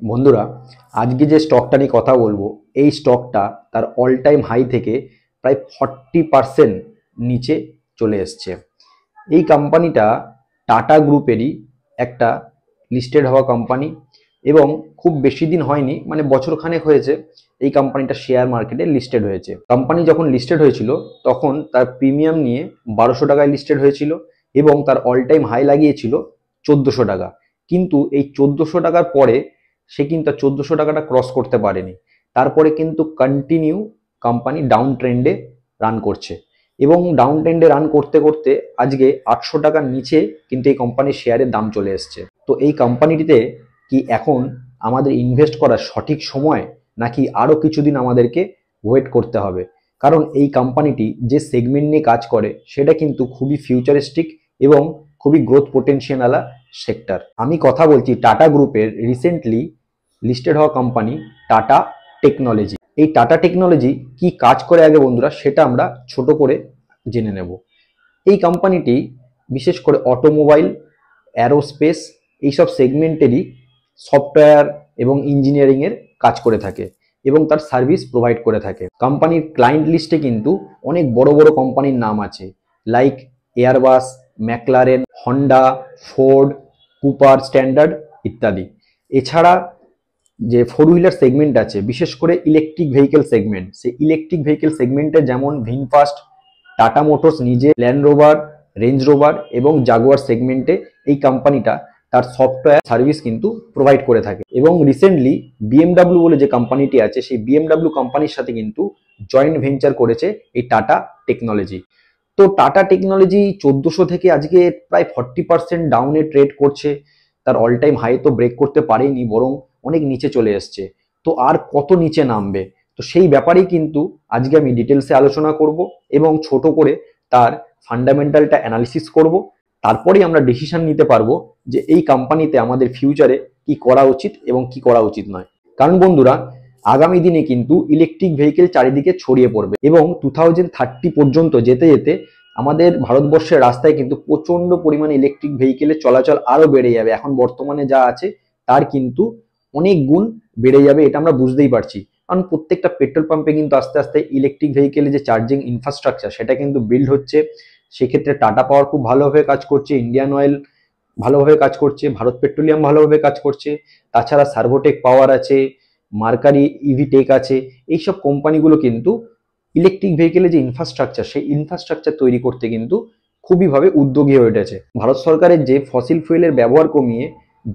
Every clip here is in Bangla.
বন্ধুরা, আজকে যে স্টকটা নিয়ে কথা বলবো, এই স্টকটা তার অল টাইম হাই থেকে প্রায় 40% নিচে চলে এসছে। এই কোম্পানিটা টাটা গ্রুপেরই একটা লিস্টেড হওয়া কোম্পানি এবং খুব বেশি দিন হয়নি, মানে বছরখানেক হয়েছে এই কোম্পানিটা শেয়ার মার্কেটে লিস্টেড হয়েছে। কোম্পানি যখন লিস্টেড হয়েছিল তখন তার প্রিমিয়াম নিয়ে 1200 টাকায় লিস্টেড হয়েছিল এবং তার অল টাইম হাই লাগিয়েছিল 1400 টাকা। কিন্তু এই 1400 টাকার পরে সে কিন্তু 1400 টাকাটা ক্রস করতে পারেনি। তারপরে কিন্তু কন্টিনিউ কোম্পানি ডাউন ট্রেন্ডে রান করছে এবং ডাউন ট্রেন্ডে রান করতে করতে আজকে 800 টাকার নিচে কিন্তু এই কোম্পানির শেয়ারের দাম চলে এসছে। তো এই কোম্পানিটিতে কি এখন আমাদের ইনভেস্ট করার সঠিক সময়, নাকি আরও কিছুদিন আমাদেরকে ওয়েট করতে হবে? কারণ এই কোম্পানিটি যে সেগমেন্ট নিয়ে কাজ করে সেটা কিন্তু খুবই ফিউচারিস্টিক এবং খুবই গ্রোথ পোটেনশিয়াল সেক্টর। আমি কথা বলছি টাটা গ্রুপের রিসেন্টলি লিস্টেড হওয়া কোম্পানি টাটা টেকনোলজি। এই টাটা টেকনোলজি কি কাজ করে আগে বন্ধুরা সেটা আমরা ছোট করে জেনে নেব। এই কোম্পানিটি বিশেষ করে অটোমোবাইল, অ্যারোস্পেস এইসব সেগমেন্টেরই সফটওয়্যার এবং ইঞ্জিনিয়ারিংয়ের কাজ করে থাকে এবং তার সার্ভিস প্রোভাইড করে থাকে। কোম্পানির ক্লায়েন্ট লিস্টে কিন্তু অনেক বড় বড় কোম্পানির নাম আছে, like Airbus, McLaren, Honda, Ford, Cooper, standard ইত্যাদি। এছাড়া যে ফোর হুইলার সেগমেন্ট আছে, বিশেষ করে ইলেকট্রিক ভেহিকেল সেগমেন্ট, সেই ইলেকট্রিক ভেহিকেল সেগমেন্টে যেমন ভিনফাস্ট, টাটা মোটরস নিজে, ল্যান্ড রোভার, রেঞ্জ রোভার এবং জাগুয়ার সেগমেন্টে এই কোম্পানিটা তার সফটওয়্যার সার্ভিস কিন্তু প্রোভাইড করে থাকে। এবং রিসেন্টলি বিএমডাব্লিউ বলে যে কোম্পানিটি আছে, সেই বিএমডাব্লিউ কোম্পানির সাথে কিন্তু জয়েন্ট ভেঞ্চার করেছে এই টাটা টেকনোলজি। তো টাটা টেকনোলজি 1400 থেকে আজকে প্রায় 40% ডাউনে ট্রেড করছে। তার অল টাইম হাই তো ব্রেক করতে পারেনি, বরং অনেক নিচে চলে এসছে। তো আর কত নিচে নামবে, তো সেই ব্যাপারেই কিন্তু আজকে আমি ডিটেলসে আলোচনা করব এবং ছোট করে তার ফান্ডামেন্টালটা অ্যানালিসিস করব। তারপরেই আমরা ডিসিশন নিতে পারবো যে এই কোম্পানিতে আমাদের ফিউচারে কি করা উচিত এবং কি করা উচিত নয়। কারণ বন্ধুরা, আগামী দিনে কিন্তু ইলেকট্রিক ভেহিকেল চারিদিকে ছড়িয়ে পড়বে এবং 2030 পর্যন্ত যেতে যেতে আমাদের ভারতবর্ষের রাস্তায় কিন্তু প্রচন্ড পরিমাণে ইলেকট্রিক ভেহিকেলের চলাচল আরো বেড়ে যাবে। এখন বর্তমানে যা আছে তার কিন্তু অনেক গুণ বেড়ে যাবে, এটা আমরা বুঝতেই পারছি। কারণ প্রত্যেকটা পেট্রোল পাম্পে কিন্তু আস্তে আস্তে ইলেকট্রিক ভেহিকেলের যে চার্জিং ইনফ্রাস্ট্রাকচার সেটা কিন্তু বিল্ড হচ্ছে। সেক্ষেত্রে টাটা পাওয়ার খুব ভালোভাবে কাজ করছে, ইন্ডিয়ান অয়েল ভালোভাবে কাজ করছে, ভারত পেট্রোলিয়াম ভালোভাবে কাজ করছে, তাছাড়া সার্ভোটেক পাওয়ার আছে, মার্কারি ইভি টেক আছে। এইসব কোম্পানিগুলো কিন্তু ইলেকট্রিক ভেহিকেলের যে ইনফ্রাস্ট্রাকচার, সেই ইনফ্রাস্ট্রাকচার তৈরি করতে কিন্তু খুবইভাবে উদ্যোগী হয়ে উঠেছে। ভারত সরকারের যে ফসিল ফুয়েলের ব্যবহার কমিয়ে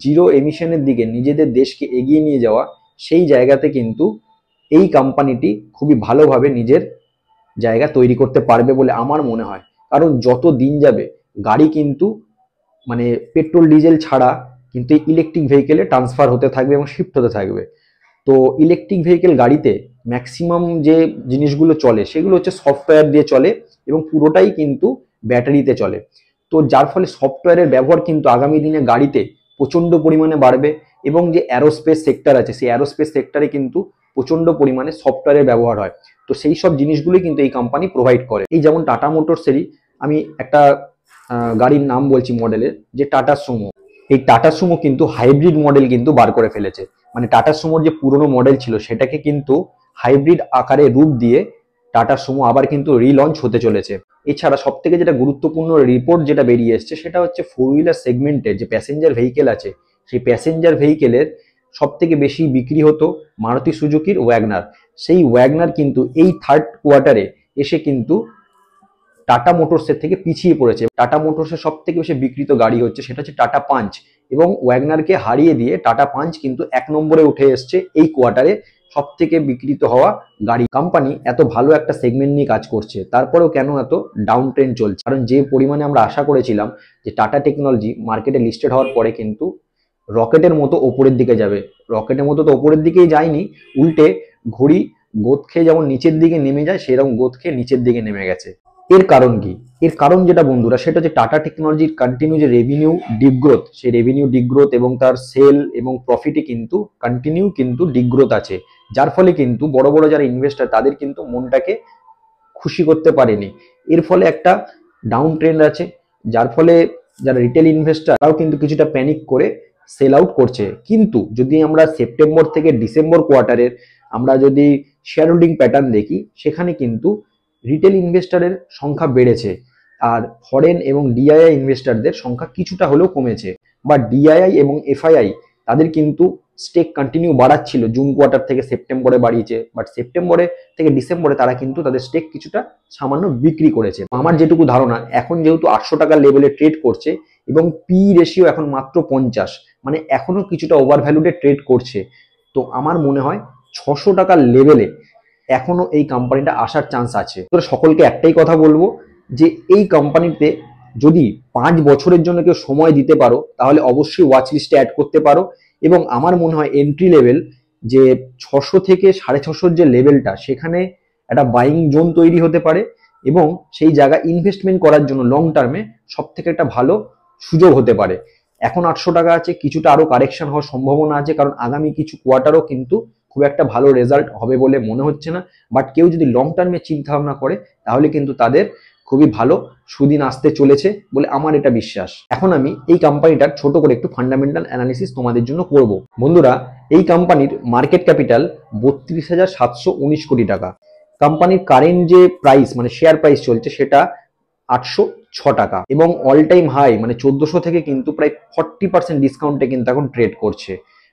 জিরো এমিশনের দিকে নিজেদের দেশকে এগিয়ে নিয়ে যাওয়া, সেই জায়গাতে কিন্তু এই কোম্পানিটি খুবই ভালোভাবে নিজের জায়গা তৈরি করতে পারবে বলে আমার মনে হয়। কারণ যত দিন যাবে গাড়ি কিন্তু মানে পেট্রোল ডিজেল ছাড়া কিন্তু ইলেকট্রিক ভেহিকেলে ট্রান্সফার হতে থাকবে এবং শিফট হতে থাকবে। তো ইলেকট্রিক ভেহিকেল গাড়িতে ম্যাক্সিমাম যে জিনিসগুলো চলে সেগুলো হচ্ছে সফটওয়্যার দিয়ে চলে এবং পুরোটাই কিন্তু ব্যাটারিতে চলে। তো যার ফলে সফটওয়্যারের ব্যবহার কিন্তু আগামী দিনে গাড়িতে প্রচণ্ড পরিমাণে বাড়বে এবং যে অ্যারোস্পেস সেক্টর আছে সেই অ্যারোস্পেস সেক্টরে কিন্তু প্রচণ্ড পরিমাণে সফটওয়্যারের ব্যবহার হয়। তো সেই সব জিনিসগুলোই কিন্তু এই কোম্পানি প্রোভাইড করে। এই যেমন টাটা মোটরসেরই আমি একটা গাড়ির নাম বলছি মডেলের, যে টাটা সুমো। এই টাটা সুমো কিন্তু হাইব্রিড মডেল কিন্তু বার করে ফেলেছে। মানে টাটা সুমোর যে পুরনো মডেল ছিল সেটাকে কিন্তু হাইব্রিড আকারে রূপ দিয়ে টাটা সুমো আবার কিন্তু রিলঞ্চ হতে চলেছে। এছাড়া সব থেকে যেটা গুরুত্বপূর্ণ রিপোর্ট যেটা বেরিয়ে এসছে সেটা হচ্ছে ফোর হুইলার সেগমেন্টের যে প্যাসেঞ্জার ভেহিকেল আছে, সেই প্যাসেঞ্জার ভেহিকেলের সব থেকে বেশি বিক্রি হতো মারুতি সুজুকির ওয়াগনার। সেই ওয়াগনার কিন্তু এই থার্ড কোয়ার্টারে এসে কিন্তু টাটা মোটরসের থেকে পিছিয়ে পড়েছে। টাটা মোটরসের সব থেকে বেশি বিক্রিত গাড়ি হচ্ছে সেটা হচ্ছে টাটা পাঞ্চ, এবং ওয়াগনারকে হারিয়ে দিয়ে টাটা পাঞ্চ কিন্তু 1 নম্বরে উঠে এসছে এই কোয়ার্টারে সব থেকে বিক্রিত হওয়া গাড়ি। কোম্পানি এত ভালো একটা সেগমেন্ট নিয়ে কাজ করছে, তারপরেও কেন এত ডাউন ট্রেন্ড চলছে? কারণ যে পরিমাণে আমরা আশা করেছিলাম যে টাটা টেকনোলজি মার্কেটে লিস্টেড হওয়ার পরে কিন্তু রকেটের মতো ওপরের দিকে যাবে, রকেটের মতো তো ওপরের দিকেই যায়নি, উল্টে ঘড়ি গোদ খেয়ে যেমন নিচের দিকে নেমে যায় সেরকম গোদ খেয়ে নিচের দিকে নেমে গেছে। এর কারণ কি? এর কারণ যেটা বন্ধুরা, সেটা হচ্ছে টাটা টেকনোলজির কন্টিনিউ যে রেভিনিউ ডিগ্রোথ, সেই রেভিনিউ ডিগ্রোথ এবং তার সেল এবং প্রফিটে কিন্তু কন্টিনিউ কিন্তু ডিগ্রোথ আছে। যার ফলে কিন্তু বড় বড় যারা ইনভেস্টার তাদের কিন্তু মনটাকে খুশি করতে পারেনি। এর ফলে একটা ডাউন ট্রেন্ড আছে, যার ফলে যারা রিটেল ইনভেস্টার তারাও কিন্তু কিছুটা প্যানিক করে সেল আউট করছে। কিন্তু যদি আমরা সেপ্টেম্বর থেকে ডিসেম্বর কোয়ার্টারের আমরা যদি শেয়ার হোল্ডিং প্যাটার্ন দেখি, সেখানে কিন্তু রিটেল ইনভেস্টরের সংখ্যা বেড়েছে, আর ফরেন এবং ডিআইআই ইনভেস্টরদের সংখ্যা কিছুটা হলেও কমেছে। বা ডিআইআই এবং এফআইআই তাদের কিন্তু স্টেক কন্টিনিউ বাড়াচ্ছিল, জুন কোয়ার্টার থেকে সেপ্টেম্বরে বাড়িয়েছে, বাট সেপ্টেম্বরে থেকে ডিসেম্বরে তারা কিন্তু তাদের স্টেক কিছুটা সামান্য বিক্রি করেছে। আমার যেটুকু ধারণা, এখন যেহেতু 800 টাকার লেভেলে ট্রেড করছে এবং পি রেশিও এখন মাত্র 50, মানে এখনো কিছুটা ওভার ভ্যালুডে ট্রেড করছে, তো আমার মনে হয় 600 টাকার লেভেলে এখনো এই কোম্পানিটা আসার চান্স আছে। তো সকলকে একটাই কথা বলবো যে এই কোম্পানিতে যদি 5 বছরের জন্য কেউ সময় দিতে পারো, তাহলে অবশ্যই ওয়াচ লিস্টে অ্যাড করতে পারো। এবং আমার মনে হয় এন্ট্রি লেভেল যে 600 থেকে 650 যে লেভেলটা, সেখানে একটা বাইং জোন তৈরি হতে পারে এবং সেই জায়গায় ইনভেস্টমেন্ট করার জন্য লং টার্মে সব থেকে একটা ভালো সুযোগ হতে পারে। এখন 800 টাকা আছে, কিছুটা আরো কারেকশন হওয়ার সম্ভাবনা আছে, কারণ আগামী কিছু কোয়ার্টারও কিন্তু খুব একটা ভালো রেজাল্ট হবে বলে মনে হচ্ছে না। বাট কেউ যদি লং টার্মে চিন্তা ভাবনা করে, তাহলে কিন্তু তাদের খুবই ভালো সুদিন আসতে চলেছে বলে আমার এটা বিশ্বাস। এখন আমি এই কোম্পানিটার ছোট করে একটু ফান্ডামেন্টাল অ্যানালিসিস তোমাদের জন্য করব। বন্ধুরা, এই কোম্পানির মার্কেট ক্যাপিটাল 32,719 কোটি টাকা। কোম্পানির কারেন্ট যে প্রাইস মানে শেয়ার প্রাইস চলছে সেটা 806 টাকা এবং অল টাইম হাই মানে 1400 থেকে কিন্তু প্রায় 40% ডিসকাউন্টে কিন্তু এখন ট্রেড করছে।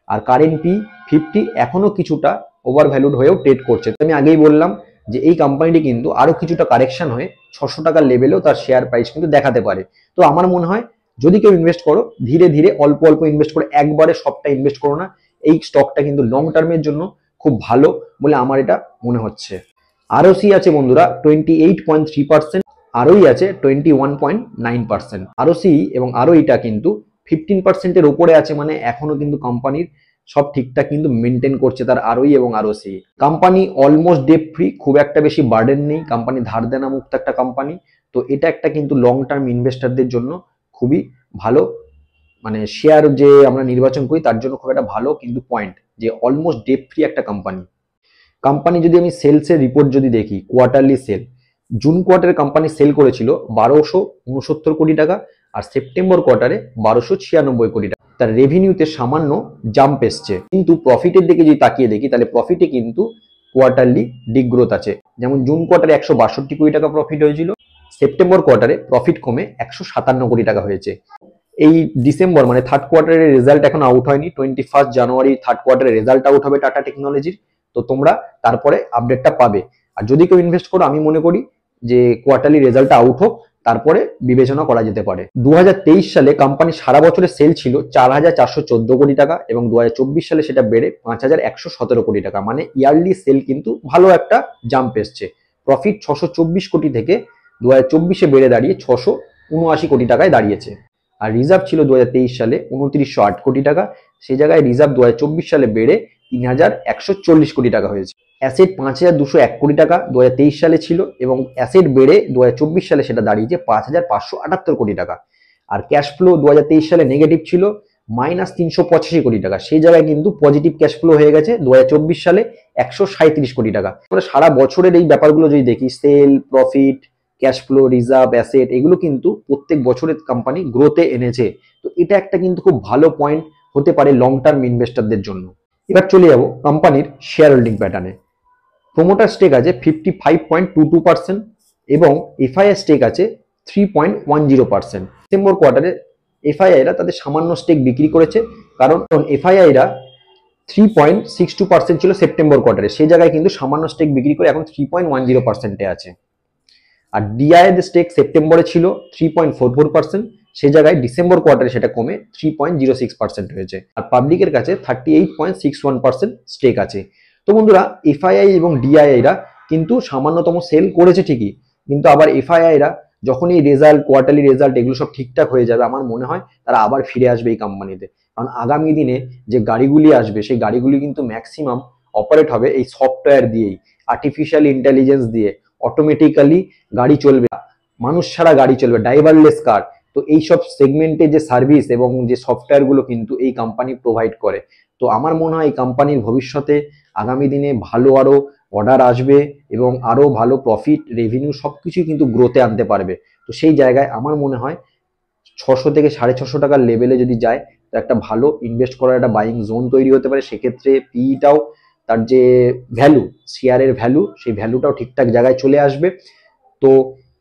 আর কারেন্ট পি 50 এখনো কিছুটা ওভার ভ্যালুড হয়েও ট্রেড করছে। আমি আগেই বললাম যে এই কোম্পানিটি কিন্তু আরো কিছুটা কারেকশন হয়ে 600 টাকার লেভেলেও তার শেয়ার প্রাইস কিন্তু দেখাতে পারে। তো আমার মনে হয় যদি কেউ ইনভেস্ট করো, ধীরে ধীরে অল্প অল্প ইনভেস্ট করে, একবারে সবটা ইনভেস্ট করো না। এই স্টকটা কিন্তু লং টার্মের জন্য খুব ভালো বলে আমার এটা মনে হচ্ছে। আরওসি আছে বন্ধুরা 28.3%, আরওই আছে 21.9%। আরওসি এবং আরওইটা কিন্তু 15%-এর উপরে আছে, মানে এখনো কিন্তু কোম্পানির সব ঠিকঠাক কিন্তু মেনটেন করছে তার আরওই এবং ROC. Company almost date free, খুব একটা বেশি বার্ডেন নেই, কোম্পানি ধার দেনা মুক্ত একটা কোম্পানি। তো এটা একটা কিন্তু লং টার্ম ইনভেস্টরদের জন্য খুবই ভালো, মানে শেয়ার যে আমরা নির্বাচন করি তার জন্য খুব একটা ভালো কিন্তু পয়েন্ট যে অলমোস্ট ডেট ফ্রি একটা কোম্পানি। কোম্পানি যদি আমি সেলসের রিপোর্ট যদি দেখি, কোয়ার্টারলি সেল, জুন কোয়ার্টারে কোম্পানি সেল করেছিল 1269 কোটি টাকা, আর সেপ্টেম্বর কোয়ার্টারে 1296 কোটি টাকা। তার রেভিনিউতে সামান্য জাম্প এসছে, কিন্তু প্রফিটের দিকে যদি তাকিয়ে দেখি, তাহলে প্রফিটে কিন্তু কোয়ার্টারলি ডিগ্রোথ আছে। যেমন জুন কোয়ার্টারে 162 কোটি টাকা প্রফিট হয়েছিল, সেপ্টেম্বর কোয়ার্টারে প্রফিট কমে 157 কোটি টাকা হয়েছে। এই ডিসেম্বর মানে থার্ড কোয়ার্টারের রেজাল্ট এখন আউট হয়নি, 21 জানুয়ারি থার্ড কোয়ার্টারের রেজাল্ট আউট হবে টাটা টেকনোলজির। তো তোমরা তারপরে আপডেটটা পাবে। আর যদি কেউ ইনভেস্ট করো, আমি মনে করি যে কোয়ার্টারলি রেজাল্টটা আউট হোক, তারপরে বিবেচনা করা যেতে পারে। 2023 সালে কোম্পানি সারা বছরের সেল ছিল 4,414 কোটি টাকা এবং 2024 সালে সেটা বেড়ে 5,117 কোটি টাকা, মানে ইয়ারলি সেল কিন্তু ভালো একটা জাম্প এসছে। প্রফিট 624 কোটি থেকে 2024-এ বেড়ে দাঁড়িয়ে 679 কোটি টাকায় দাঁড়িয়েছে। আর রিজার্ভ ছিল 2023 সালে 2908 কোটি টাকা, সেই জায়গায় রিজার্ভ 2024 সালে বেড়ে 3,140 কোটি টাকা হয়েছে। অ্যাসেট 5,201 কোটি টাকা 2023 সালে ছিল এবং অ্যাসেট বেড়ে 2024 সালে সেটা দাঁড়িয়েছে 5,578 কোটি টাকা। আর ক্যাশ ফ্লো 2023 সালে নেগেটিভ ছিল -385 কোটি টাকা, সেই জায়গায় কিন্তু পজিটিভ ক্যাশ ফ্লো হয়ে গেছে 2024 সালে 137 কোটি টাকা। আমরা সারা বছরের এই ব্যাপারগুলো যদি দেখি, sale, profit, cash flow, reserve, asset, এগুলো কিন্তু প্রত্যেক বছরের কোম্পানি গ্রোথে এনেছে। তো এটা একটা কিন্তু খুব ভালো পয়েন্ট হতে পারে লং টার্ম ইনভেস্টরদের জন্য। এবার চলে যাব কোম্পানির শেয়ার হোল্ডিং প্যাটার্নে। প্রোমোটার স্টেক আছে 55.22% এবং এফআইআই স্টেক আছে 3.10%। ডিসেম্বর কোয়ার্টারে এফআইআইরা তাদের সামান্য স্টেক বিক্রি করেছে, কারণ এফআইআইরা 3.62% ছিল সেপ্টেম্বর কোয়ার্টারে, সেই জায়গায় কিন্তু সামান্য স্টেক বিক্রি করে এখন 3.10%-এ আছে। আর ডিআইআই স্টেক সেপ্টেম্বরে ছিল 3.44%, সেই জায়গায় ডিসেম্বর কোয়ার্টারে সেটা কমে 3.06% হয়েছে। আর পাবলিকের কাছে 38.61% স্টেক আছে। তো বন্ধুরা, এফআইআই এবং ডিআইআইরা কিন্তু সামান্যতম সেল করেছে ঠিকই, কিন্তু আবার এফআইআইরা যখন এই রেজাল্ট, কোয়ার্টারলি রেজাল্ট, এগুলো সব ঠিকঠাক হয়ে যাবে, আমার মনে হয় তারা আবার ফিরে আসবে এই কোম্পানিতে। কারণ আগামী দিনে যে গাড়িগুলি আসবে, সেই গাড়িগুলি কিন্তু ম্যাক্সিমাম অপারেট হবে এই সফটওয়্যার দিয়েই, আর্টিফিশিয়াল ইন্টেলিজেন্স দিয়ে। অটোমেটিক্যালি গাড়ি চলবে, মানুষ ছাড়া গাড়ি চলবে, ড্রাইভারলেস কার। তো এইসব সেগমেন্টে যে সার্ভিস এবং যে সফটওয়্যারগুলো কিন্তু এই কোম্পানি প্রোভাইড করে। তো আমার মনে হয় এই কোম্পানির ভবিষ্যতে আগামী দিনে ভালো আরো অর্ডার আসবে এবং আরো ভালো প্রফিট, রেভিনিউ সবকিছুই কিন্তু গ্রোথে আনতে পারবে। তো সেই জায়গায় আমার মনে হয় 600 থেকে 650 টাকার লেভেলে যদি যায়, একটা ভালো ইনভেস্ট করার একটা বাইং জোন তৈরি হতে পারে। সেক্ষেত্রে পিইটাও তার যে ভ্যালু, শেয়ারের ভ্যালু, সেই ভ্যালুটাও ঠিকঠাক জায়গায় চলে আসবে। তো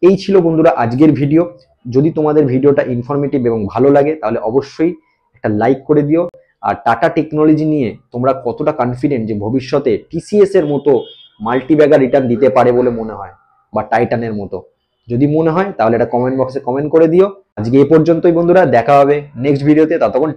এই ছিল বন্ধুরা আজকের ভিডিও। যদি তোমাদের ভিডিওটা ইনফরমেটিভ এবং ভালো লাগে তাহলে অবশ্যই একটা লাইক করে দিও। আর টাটা টেকনোলজি নিয়ে তোমরা কতটা কনফিডেন্ট যে ভবিষ্যতে টিসিএস এর মতো মাল্টিব্যাগার রিটার্ন দিতে পারে বলে মনে হয়, বা টাইটানের মতো? যদি মনে হয় তাহলে এটা কমেন্ট বক্সে কমেন্ট করে দিও। আজকে এই পর্যন্তই বন্ধুরা, দেখা হবে নেক্সট ভিডিওতে। ততক্ষণ